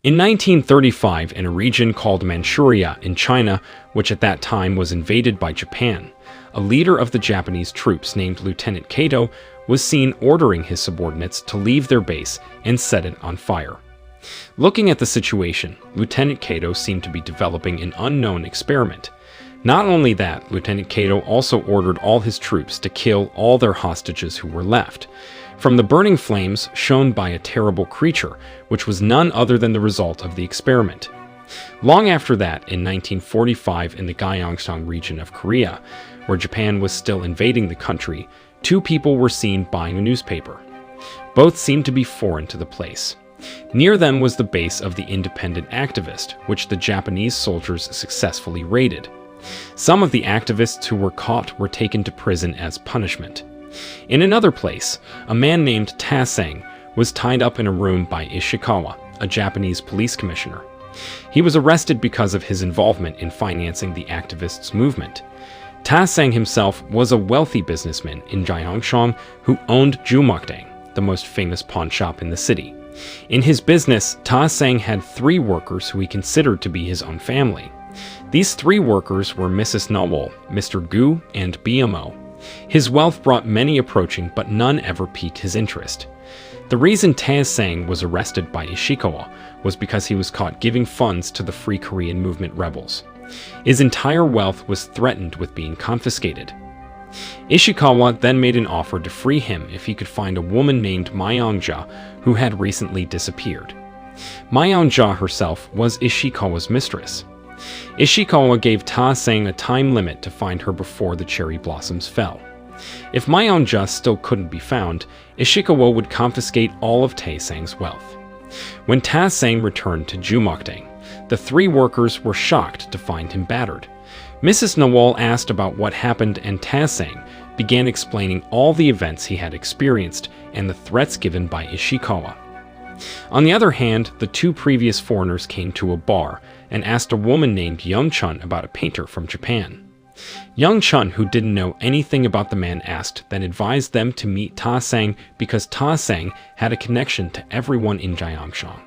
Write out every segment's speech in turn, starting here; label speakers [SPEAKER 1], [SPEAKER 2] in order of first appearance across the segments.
[SPEAKER 1] In 1935, in a region called Manchuria in China, which at that time was invaded by Japan, a leader of the Japanese troops named Lieutenant Kato was seen ordering his subordinates to leave their base and set it on fire. Looking at the situation, Lieutenant Kato seemed to be developing an unknown experiment. Not only that, Lieutenant Kato also ordered all his troops to kill all their hostages who were left, from the burning flames shown by a terrible creature, which was none other than the result of the experiment. Long after that, in 1945, in the Gyeongsang region of Korea, where Japan was still invading the country, two people were seen buying a newspaper. Both seemed to be foreign to the place. Near them was the base of the independent activist, which the Japanese soldiers successfully raided. Some of the activists who were caught were taken to prison as punishment. In another place, a man named Ta-sang was tied up in a room by Ishikawa, a Japanese police commissioner. He was arrested because of his involvement in financing the activists' movement. Ta-sang himself was a wealthy businessman in Gyeongsang who owned Jumokdaeng, the most famous pawn shop in the city. In his business, Ta-sang had 3 workers who he considered to be his own family. These 3 workers were Mrs. Nawol, Mr. Gu, and BMO. His wealth brought many approaching, but none ever piqued his interest. The reason Ta-sang was arrested by Ishikawa was because he was caught giving funds to the Free Korean Movement rebels. His entire wealth was threatened with being confiscated. Ishikawa then made an offer to free him if he could find a woman named Myongja who had recently disappeared. Myongja herself was Ishikawa's mistress. Ishikawa gave Ta-sang a time limit to find her before the cherry blossoms fell. If Myongja still couldn't be found, Ishikawa would confiscate all of Ta-sang's wealth. When Ta-sang returned to Jumokdaeng, the 3 workers were shocked to find him battered. Mrs. Nawol asked about what happened, and Ta-sang began explaining all the events he had experienced and the threats given by Ishikawa. On the other hand, the 2 previous foreigners came to a bar and asked a woman named Young Chun about a painter from Japan. Young Chun, who didn't know anything about the man, then advised them to meet Ta-sang because Ta-sang had a connection to everyone in Gyeongsang.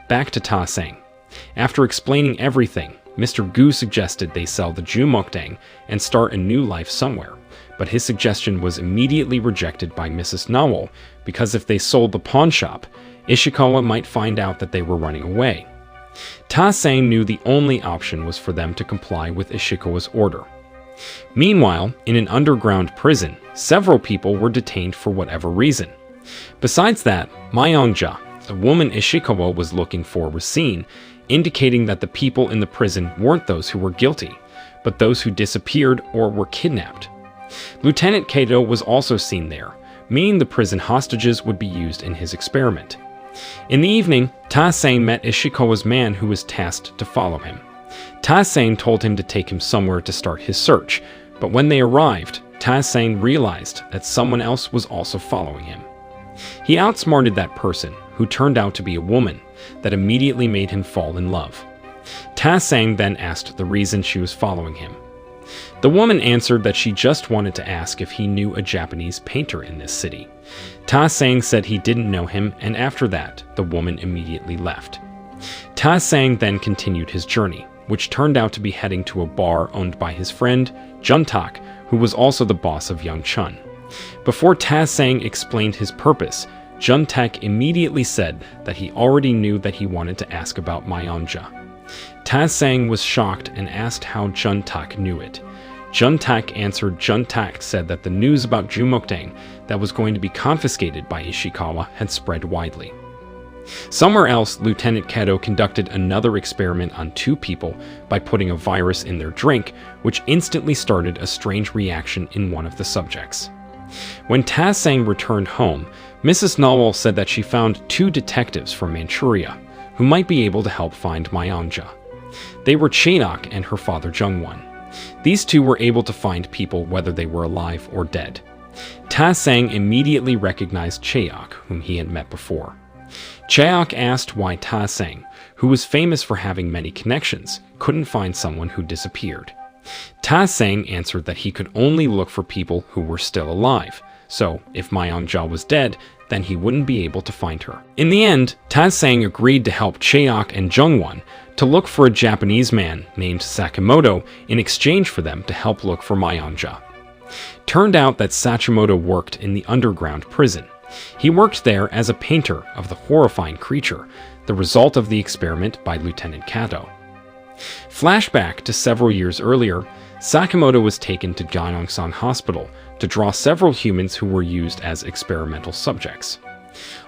[SPEAKER 1] Back to Ta-sang. After explaining everything, Mr. Gu suggested they sell the Jumokdaeng and start a new life somewhere, but his suggestion was immediately rejected by Mrs. Nawol because if they sold the pawn shop, Ishikawa might find out that they were running away. Ta-sang knew the only option was for them to comply with Ishikawa's order. Meanwhile, in an underground prison, several people were detained for whatever reason. Besides that, Myongja, the woman Ishikawa was looking for, was seen, indicating that the people in the prison weren't those who were guilty, but those who disappeared or were kidnapped. Lieutenant Kato was also seen there, meaning the prison hostages would be used in his experiment. In the evening, Ta-sang met Ishikawa's man who was tasked to follow him. Ta-sang told him to take him somewhere to start his search, but when they arrived, Ta-sang realized that someone else was also following him. He outsmarted that person, who turned out to be a woman, that immediately made him fall in love. Ta-sang then asked the reason she was following him. The woman answered that she just wanted to ask if he knew a Japanese painter in this city. Ta-sang said he didn't know him, and after that, the woman immediately left. Ta-sang then continued his journey, which turned out to be heading to a bar owned by his friend, Juntak, who was also the boss of Young Chun. Before Ta-sang explained his purpose, Juntak immediately said that he already knew that he wanted to ask about Myongja. Ta-sang was shocked and asked how Juntak knew it. Juntak answered Juntak said that the news about Jumokdaeng that was going to be confiscated by Ishikawa had spread widely. Somewhere else, Lieutenant Kato conducted another experiment on 2 people by putting a virus in their drink, which instantly started a strange reaction in one of the subjects. When Ta-sang returned home, Mrs. Nawol said that she found 2 detectives from Manchuria who might be able to help find Myongja. They were Cheok and her father Jungwon. These 2 were able to find people whether they were alive or dead. Ta-sang immediately recognized Cheok, whom he had met before. Cheok asked why Ta-sang, who was famous for having many connections, couldn't find someone who disappeared. Ta-sang answered that he could only look for people who were still alive, so if Myongja was dead, then he wouldn't be able to find her. In the end, Taesang agreed to help Chaeok and Jungwon to look for a Japanese man named Sakimoto in exchange for them to help look for Mayanja. Turned out that Sakimoto worked in the underground prison. He worked there as a painter of the horrifying creature, the result of the experiment by Lieutenant Kato. Flashback to several years earlier, Sakimoto was taken to Gyeongsang Hospital to draw several humans who were used as experimental subjects.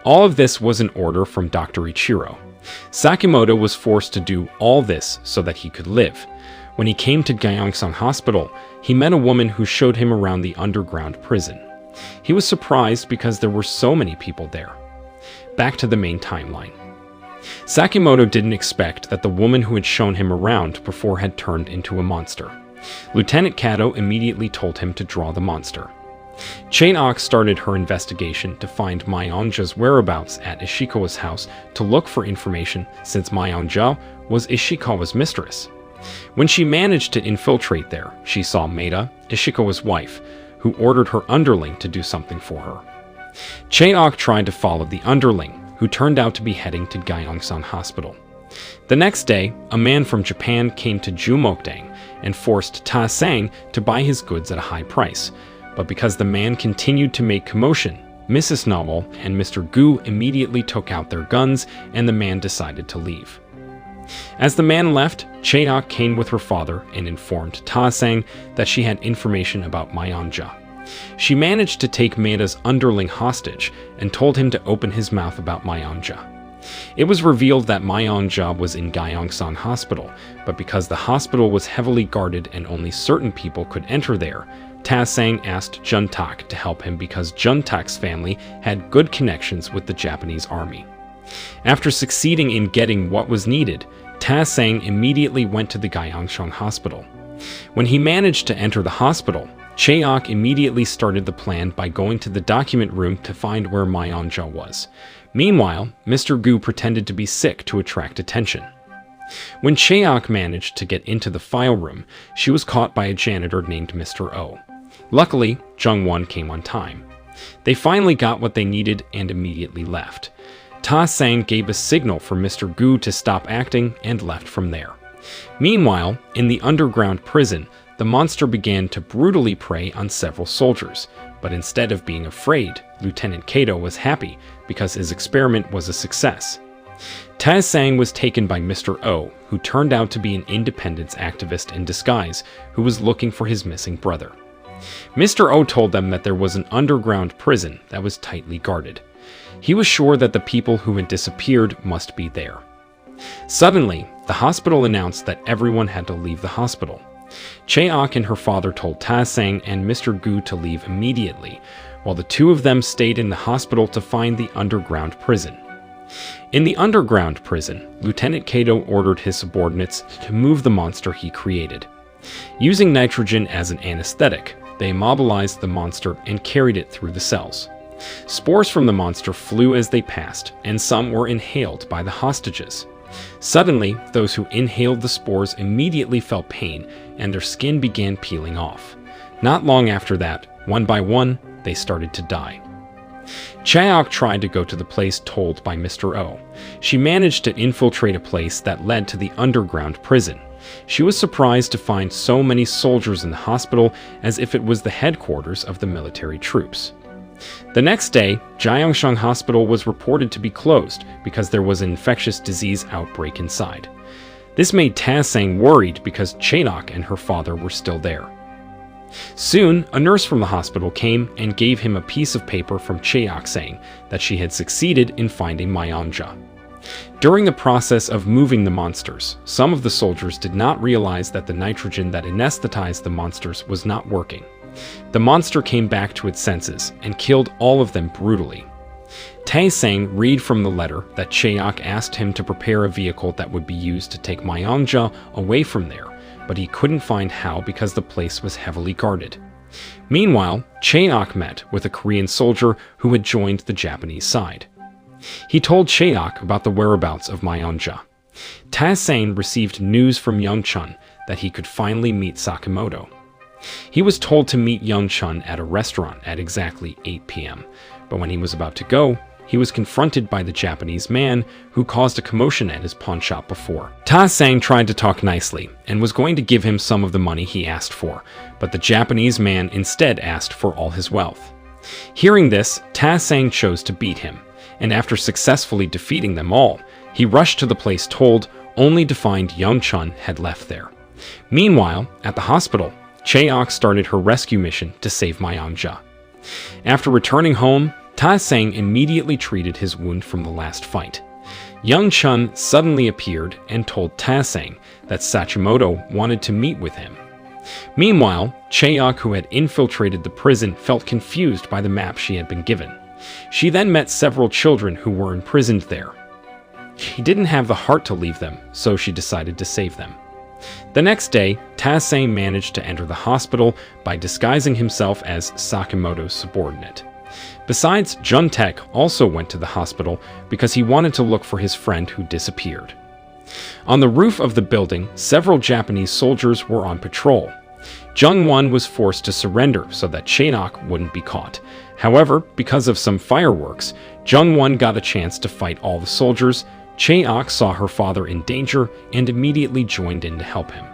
[SPEAKER 1] All of this was an order from Dr. Ichiro. Sakimoto was forced to do all this so that he could live. When he came to Gyeongsang Hospital, he met a woman who showed him around the underground prison. He was surprised because there were so many people there. Back to the main timeline. Sakimoto didn't expect that the woman who had shown him around before had turned into a monster. Lieutenant Kato immediately told him to draw the monster. Chaeok started her investigation to find Mayonja's whereabouts at Ishikawa's house to look for information since Mayonja was Ishikawa's mistress. When she managed to infiltrate there, she saw Maeda, Ishikawa's wife, who ordered her underling to do something for her. Chaeok tried to follow the underling, who turned out to be heading to Gyeongsang Hospital. The next day, a man from Japan came to Jumokdang and forced Taesang to buy his goods at a high price. But because the man continued to make commotion, Mrs. Novel and Mr. Gu immediately took out their guns and the man decided to leave. As the man left, Chaeok came with her father and informed Taesang that she had information about Mayonja. She managed to take Maeda's underling hostage and told him to open his mouth about Mayonja. It was revealed that Mayonja was in Gyeongsang Hospital, but because the hospital was heavily guarded and only certain people could enter there, Taesang asked Juntak to help him because Juntak's family had good connections with the Japanese army. After succeeding in getting what was needed, Taesang immediately went to the Gyeongsang Hospital. When he managed to enter the hospital, Chaeok immediately started the plan by going to the document room to find where Mayonja was. Meanwhile, Mr. Gu pretended to be sick to attract attention. When Chaeok managed to get into the file room, she was caught by a janitor named Mr. O. Luckily, Jungwon came on time. They finally got what they needed and immediately left. Taesang gave a signal for Mr. Gu to stop acting and left from there. Meanwhile, in the underground prison, the monster began to brutally prey on several soldiers, but instead of being afraid, Lieutenant Kato was happy because his experiment was a success. Taesang was taken by Mr. O, who turned out to be an independence activist in disguise who was looking for his missing brother. Mr. O told them that there was an underground prison that was tightly guarded. He was sure that the people who had disappeared must be there. Suddenly, the hospital announced that everyone had to leave the hospital. Chaeok and her father told Taesang and Mr. Gu to leave immediately, while the two of them stayed in the hospital to find the underground prison. In the underground prison, Lieutenant Kato ordered his subordinates to move the monster he created. Using nitrogen as an anesthetic, they immobilized the monster and carried it through the cells. Spores from the monster flew as they passed, and some were inhaled by the hostages. Suddenly, those who inhaled the spores immediately felt pain, and their skin began peeling off. Not long after that, one by one, they started to die. Chaeok tried to go to the place told by Mr. O. She managed to infiltrate a place that led to the underground prison. She was surprised to find so many soldiers in the hospital, as if it was the headquarters of the military troops. The next day, Gyeongsang Hospital was reported to be closed because there was an infectious disease outbreak inside. This made Taesang worried because Chaeok and her father were still there. Soon, a nurse from the hospital came and gave him a piece of paper from Chaeok saying that she had succeeded in finding Mayonja. During the process of moving the monsters, some of the soldiers did not realize that the nitrogen that anesthetized the monsters was not working. The monster came back to its senses and killed all of them brutally. Taesang read from the letter that Chaeok asked him to prepare a vehicle that would be used to take Mayonja away from there, but he couldn't find how because the place was heavily guarded. Meanwhile, Chaeok met with a Korean soldier who had joined the Japanese side. He told Chaeok about the whereabouts of Mayonja. Taesang received news from Young-chun that he could finally meet Sakimoto. He was told to meet Young-chun at a restaurant at exactly 8 p.m., but when he was about to go, he was confronted by the Japanese man who caused a commotion at his pawn shop before. Ta Sang tried to talk nicely and was going to give him some of the money he asked for, but the Japanese man instead asked for all his wealth. Hearing this, Ta Sang chose to beat him, and after successfully defeating them all, he rushed to the place told, only to find Young Chun had left there. Meanwhile, at the hospital, Chaeok started her rescue mission to save Mayanja. After returning home, Ta Sang immediately treated his wound from the last fight. Young Chun suddenly appeared and told Ta Sang that Sachimoto wanted to meet with him. Meanwhile, Chaeok, who had infiltrated the prison, felt confused by the map she had been given. She then met several children who were imprisoned there. She didn't have the heart to leave them, so she decided to save them. The next day, Ta Sang managed to enter the hospital by disguising himself as Sakimoto's subordinate. Besides, Juntek also went to the hospital because he wanted to look for his friend who disappeared. On the roof of the building, several Japanese soldiers were on patrol. Jung-won was forced to surrender so that Chaeok wouldn't be caught. However, because of some fireworks, Jung-won got a chance to fight all the soldiers. Chaeok saw her father in danger and immediately joined in to help him.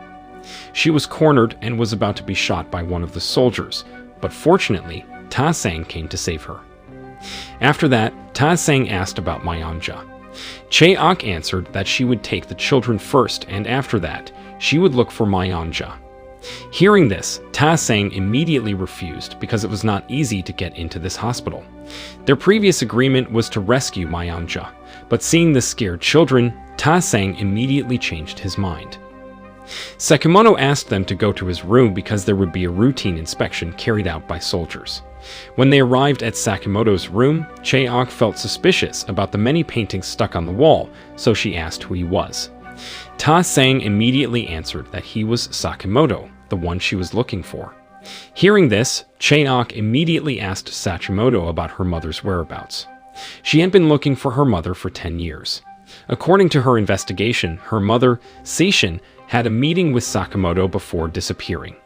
[SPEAKER 1] She was cornered and was about to be shot by one of the soldiers, but fortunately, Ta Sang came to save her. After that, Ta Sang asked about Mayanja. Chaeok answered that she would take the children first, and after that, she would look for Mayanja. Hearing this, Ta Sang immediately refused because it was not easy to get into this hospital. Their previous agreement was to rescue Mayanja, but seeing the scared children, Ta Sang immediately changed his mind. Sekimoto asked them to go to his room because there would be a routine inspection carried out by soldiers. When they arrived at Sakimoto's room, Chaeok felt suspicious about the many paintings stuck on the wall, so she asked who he was. Ta Sang immediately answered that he was Sakimoto, the one she was looking for. Hearing this, Chaeok immediately asked Sachimoto about her mother's whereabouts. She had been looking for her mother for 10 years. According to her investigation, her mother, Seishin, had a meeting with Sakimoto before disappearing.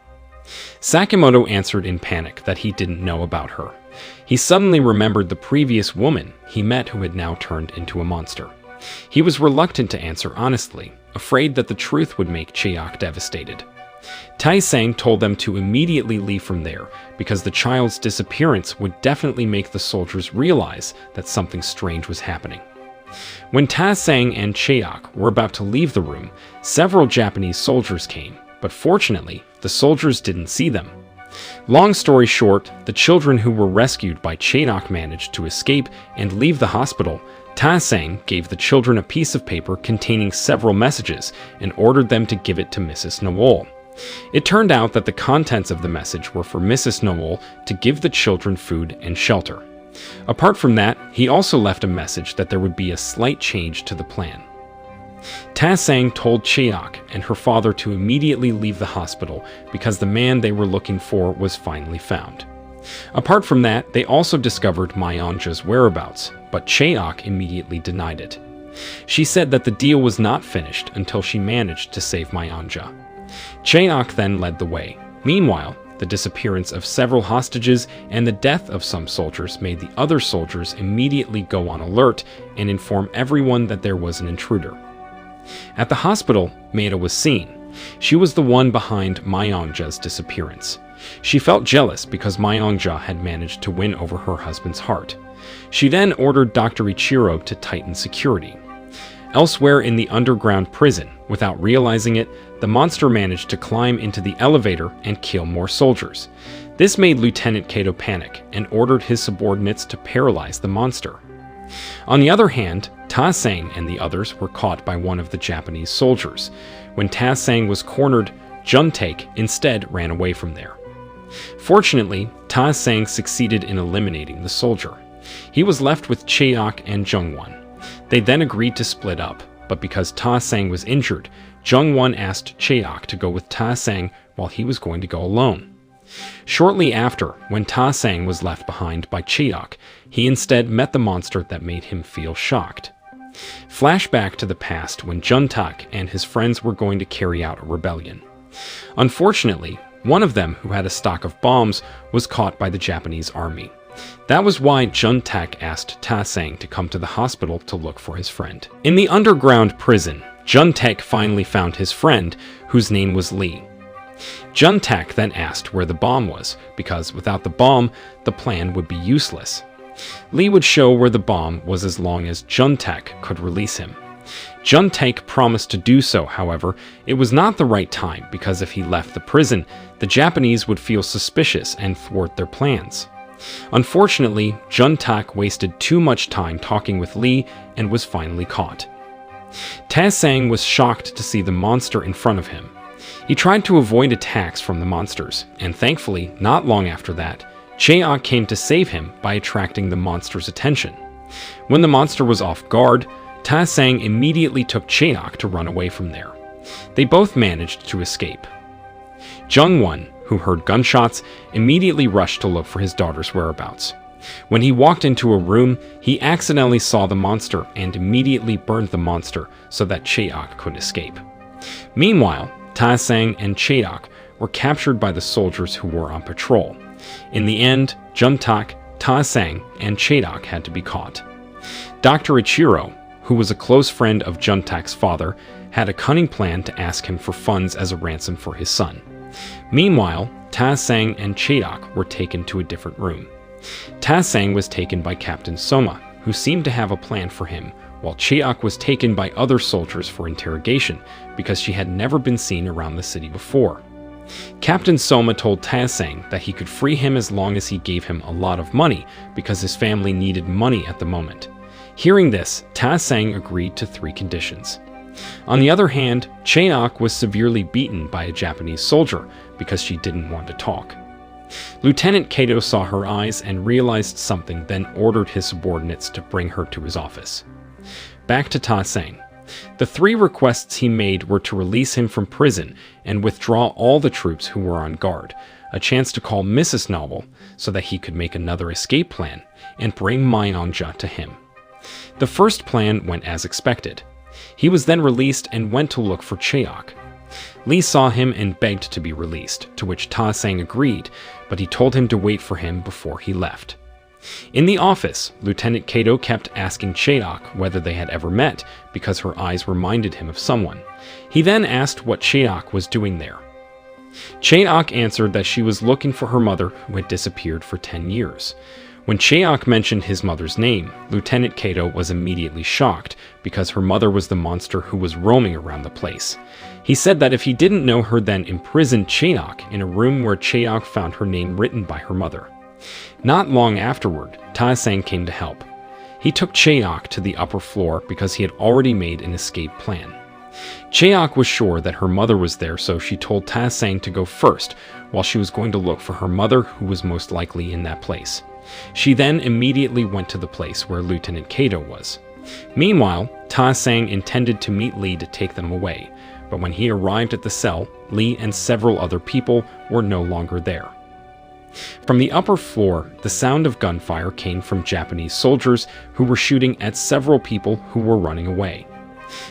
[SPEAKER 1] Sakimoto answered in panic that he didn't know about her. He suddenly remembered the previous woman he met who had now turned into a monster. He was reluctant to answer honestly, afraid that the truth would make Chaeok devastated. Tai Sang told them to immediately leave from there because the child's disappearance would definitely make the soldiers realize that something strange was happening. When Ta Sang and Chaeok were about to leave the room, several Japanese soldiers came, but fortunately, the soldiers didn't see them. Long story short, the children who were rescued by Chaeok managed to escape and leave the hospital. Ta Sang gave the children a piece of paper containing several messages and ordered them to give it to Mrs. Noel. It turned out that the contents of the message were for Mrs. Noel to give the children food and shelter. Apart from that, he also left a message that there would be a slight change to the plan. Ta Sang told Chaeok and her father to immediately leave the hospital because the man they were looking for was finally found. Apart from that, they also discovered Mayanja's whereabouts, but Chaeok immediately denied it. She said that the deal was not finished until she managed to save Mayanja. Chaeok then led the way. Meanwhile, the disappearance of several hostages and the death of some soldiers made the other soldiers immediately go on alert and inform everyone that there was an intruder. At the hospital, Maeda was seen. She was the one behind Mayanja's disappearance. She felt jealous because Mayanja had managed to win over her husband's heart. She then ordered Dr. Ichiro to tighten security. Elsewhere in the underground prison, without realizing it, the monster managed to climb into the elevator and kill more soldiers. This made Lieutenant Kato panic and ordered his subordinates to paralyze the monster. On the other hand, Ta Sang and the others were caught by one of the Japanese soldiers. When Ta Sang was cornered, Juntaek instead ran away from there. Fortunately, Ta Sang succeeded in eliminating the soldier. He was left with Chaeok and Jungwon. They then agreed to split up, but because Ta Sang was injured, Jungwon asked Chaeok to go with Ta Sang while he was going to go alone. Shortly after, when Ta Sang was left behind by Chaeok, he instead met the monster that made him feel shocked. Flashback to the past when Juntaek and his friends were going to carry out a rebellion. Unfortunately, one of them, who had a stock of bombs, was caught by the Japanese army. That was why Juntak asked Ta-Sang to come to the hospital to look for his friend. In the underground prison, Juntak finally found his friend, whose name was Lee. Juntak then asked where the bomb was, because without the bomb, the plan would be useless. Lee would show where the bomb was as long as Juntak could release him. Juntak promised to do so, however, it was not the right time because if he left the prison, the Japanese would feel suspicious and thwart their plans. Unfortunately, Juntak wasted too much time talking with Lee and was finally caught. Ta-Sang was shocked to see the monster in front of him. He tried to avoid attacks from the monsters, and thankfully, not long after that, Chaeok came to save him by attracting the monster's attention. When the monster was off guard, Ta-Sang immediately took Chaeok to run away from there. They both managed to escape. Jung-won, who heard gunshots, immediately rushed to look for his daughter's whereabouts. When he walked into a room, he accidentally saw the monster and immediately burned the monster so that Chaeok could escape. Meanwhile, Ta-Sang and Chaeok were captured by the soldiers who were on patrol. In the end, Juntak, Ta-Sang, and Chaeok had to be caught. Dr. Ichiro, who was a close friend of Juntak's father, had a cunning plan to ask him for funds as a ransom for his son. Meanwhile, Ta-Sang and Chaeok were taken to a different room. Ta-Sang was taken by Captain Soma, who seemed to have a plan for him, while Chaeok was taken by other soldiers for interrogation because she had never been seen around the city before. Captain Soma told Ta-Sang that he could free him as long as he gave him a lot of money because his family needed money at the moment. Hearing this, Ta-Sang agreed to 3 conditions. On the other hand, Chaeok was severely beaten by a Japanese soldier because she didn't want to talk. Lieutenant Kato saw her eyes and realized something, then ordered his subordinates to bring her to his office. Back to Ta-Sang. The 3 requests he made were to release him from prison and withdraw all the troops who were on guard, a chance to call Mrs. Novel so that he could make another escape plan, and bring Myeongja to him. The first plan went as expected. He was then released and went to look for Chaeok. Lee saw him and begged to be released, to which Ta-Sang agreed, but he told him to wait for him before he left. In the office, Lieutenant Kato kept asking Chaeok whether they had ever met because her eyes reminded him of someone. He then asked what Chaeok was doing there. Chaeok answered that she was looking for her mother who had disappeared for 10 years. When Chaeok mentioned his mother's name, Lieutenant Kato was immediately shocked because her mother was the monster who was roaming around the place. He said that if he didn't know her, then imprisoned Chaeok in a room where Chaeok found her name written by her mother. Not long afterward, Ta-Sang came to help. He took Chaeok to the upper floor because he had already made an escape plan. Chaeok was sure that her mother was there, so she told Ta-Sang to go first while she was going to look for her mother, who was most likely in that place. She then immediately went to the place where Lieutenant Kato was. Meanwhile, Ta-Sang intended to meet Lee to take them away, but when he arrived at the cell, Lee and several other people were no longer there. From the upper floor, the sound of gunfire came from Japanese soldiers who were shooting at several people who were running away.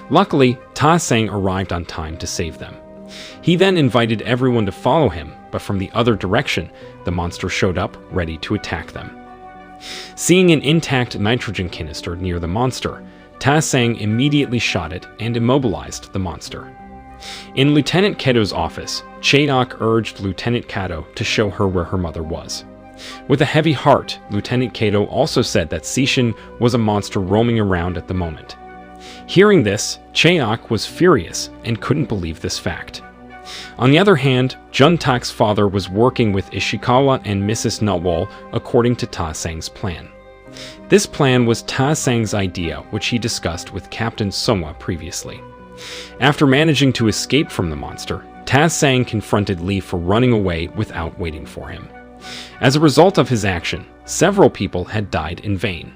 [SPEAKER 1] Luckily, Ta-Sang arrived on time to save them. He then invited everyone to follow him, but from the other direction, the monster showed up, ready to attack them. Seeing an intact nitrogen canister near the monster, Ta-Sang immediately shot it and immobilized the monster. In Lieutenant Kato's office, Chaeok urged Lieutenant Kato to show her where her mother was. With a heavy heart, Lieutenant Kato also said that Sishin was a monster roaming around at the moment. Hearing this, Chaeok was furious and couldn't believe this fact. On the other hand, Juntak's father was working with Ishikawa and Mrs. Nutwall according to Ta-Sang's plan. This plan was Ta-Sang's idea, which he discussed with Captain Soma previously. After managing to escape from the monster, Ta-Sang confronted Lee for running away without waiting for him. As a result of his action, several people had died in vain.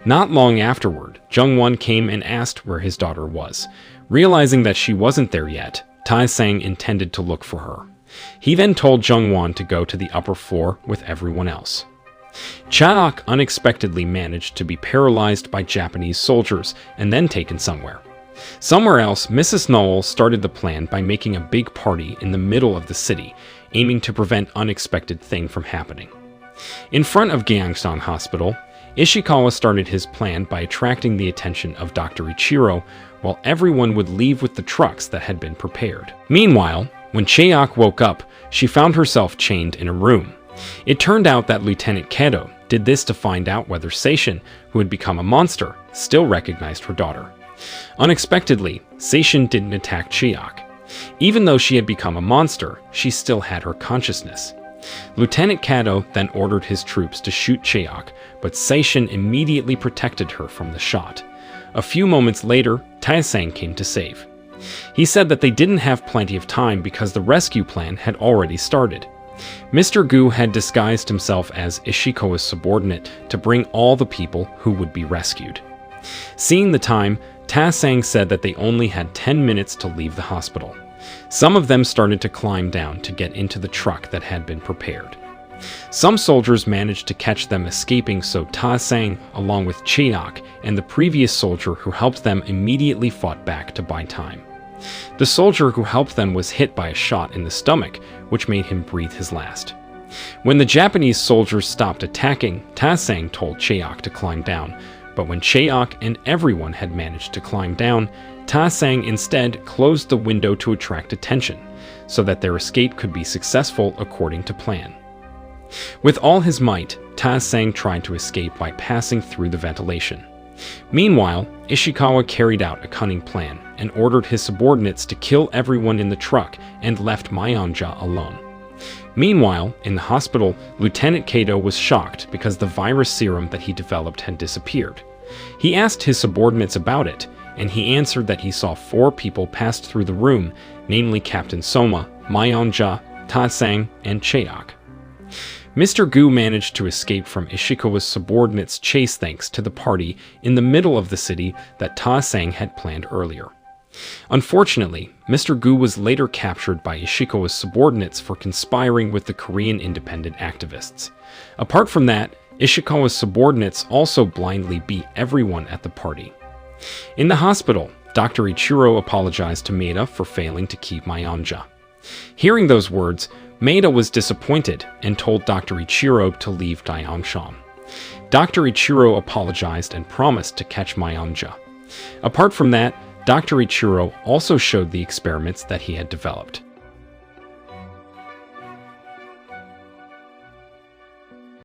[SPEAKER 1] Not long afterward, Jung-won came and asked where his daughter was. Realizing that she wasn't there yet, Ta-Sang intended to look for her. He then told Jung-won to go to the upper floor with everyone else. Chaeok unexpectedly managed to be paralyzed by Japanese soldiers and then taken somewhere. Somewhere else, Mrs. Noel started the plan by making a big party in the middle of the city, aiming to prevent unexpected thing from happening. In front of Gyeongsang Hospital, Ishikawa started his plan by attracting the attention of Dr. Ichiro, while everyone would leave with the trucks that had been prepared. Meanwhile, when Cheok woke up, she found herself chained in a room. It turned out that Lieutenant Kato did this to find out whether Seishin, who had become a monster, still recognized her daughter. Unexpectedly, Seishin didn't attack Cheok. Even though she had become a monster, she still had her consciousness. Lieutenant Kato then ordered his troops to shoot Cheok, but Seishin immediately protected her from the shot. A few moments later, Taesang came to save. He said that they didn't have plenty of time because the rescue plan had already started. Mr. Gu had disguised himself as Ishikawa's subordinate to bring all the people who would be rescued. Seeing the time, Taesang said that they only had 10 minutes to leave the hospital. Some of them started to climb down to get into the truck that had been prepared. Some soldiers managed to catch them escaping, so Taesang, along with Cheok and the previous soldier who helped them, immediately fought back to buy time. The soldier who helped them was hit by a shot in the stomach, which made him breathe his last. When the Japanese soldiers stopped attacking, Taesang told Cheok to climb down, but when Cheok and everyone had managed to climb down, Taesang instead closed the window to attract attention, so that their escape could be successful according to plan. With all his might, Taesang tried to escape by passing through the ventilation. Meanwhile, Ishikawa carried out a cunning plan and ordered his subordinates to kill everyone in the truck and left Myeonja alone. Meanwhile, in the hospital, Lieutenant Kato was shocked because the virus serum that he developed had disappeared. He asked his subordinates about it, and he answered that he saw 4 people pass through the room, namely Captain Soma, Myeonja, Taesang, and Cheok. Mr. Gu managed to escape from Ishikawa's subordinates' chase thanks to the party in the middle of the city that Taesang had planned earlier. Unfortunately, Mr. Gu was later captured by Ishikawa's subordinates for conspiring with the Korean independent activists. Apart from that, Ishikawa's subordinates also blindly beat everyone at the party. In the hospital, Dr. Ichiro apologized to Maeda for failing to keep Myeonja. Hearing those words, Maeda was disappointed and told Dr. Ichiro to leave Daeongsham. Dr. Ichiro apologized and promised to catch Myeonja. Apart from that, Dr. Ichiro also showed the experiments that he had developed.